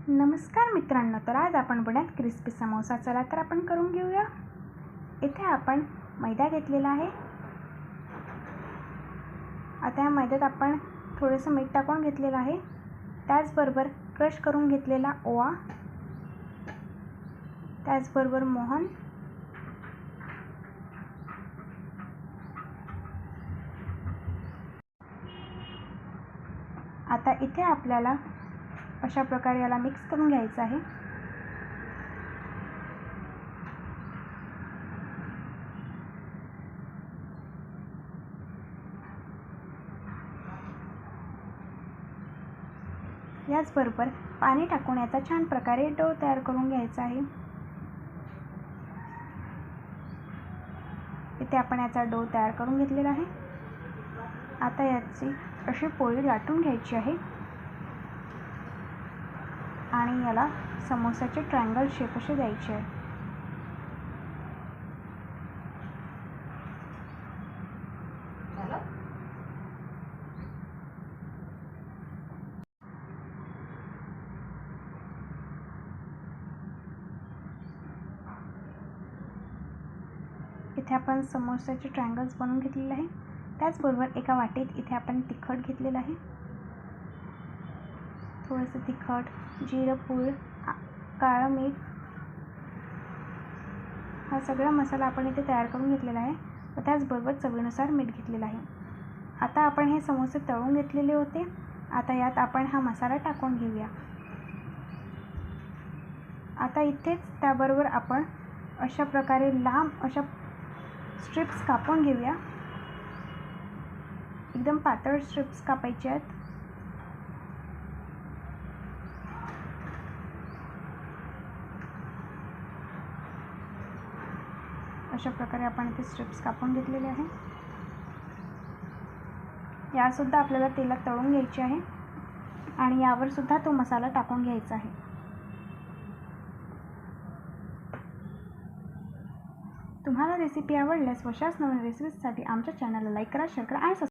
नमस्कार मित्रांनो, तर आज आपण बनवत क्रिस्पी समोसा. चला तर आपण करून घेऊया. इथे आपण मैदा घेतलेला आहे. आता या मैद्यात आपण थोडंसं मीठ टाकून घेतलेलं आहे. त्याचबरोबर क्रश करून घेतलेला ओवा, त्याचबरोबर मोहन, आता इथे आपल्याला अशा प्रकारे याला मिक्स करून घ्यायचं आहे. याचबरोबर पाणी टाकून याचा छान प्रकारे डो तयार करून घ्यायचा आहे. इथे आपण याचा डो तयार करून घेतलेला आहे. आता याची अशी पोळी लाटून घ्यायची आहे आणि याला समोसाचे ट्रायंगल शेप असे द्यायचे आहे. इथे आपण समोसाचे ट्रायंगल्स बनवून घेतलेले आहे. त्याचबरोबर एका वाटीत इथे आपण तिखट घेतलेलं आहे. थोडंसं तिखट, जिरं पूड, काळं मीठ, हा सगळा मसाला आपण इथे तयार करून घेतलेला आहे व त्याचबरोबर चवीनुसार मीठ घेतलेलं आहे. आता आपण हे समोसे तळून घेतलेले होते. आता यात आपण हा मसाला टाकून घेऊया. आता इथेच त्याबरोबर आपण अशा प्रकारे लांब अशा स्ट्रिप्स कापून घेऊया. एकदम पातळ स्ट्रिप्स कापायचे आहेत. अशा प्रकारे आपण इथे स्ट्रिप्स कापून घेतलेले आहे. यासुद्धा आपल्याला तेलात तळून घ्यायचे आहे आणि यावर सुद्धा तो मसाला टाकून घ्यायचा आहे. तुम्हाला रेसिपी आवडल्यास अशाच नवीन रेसिपीसाठी आमच्या चॅनलला लाईक करा, शेअर करा आणि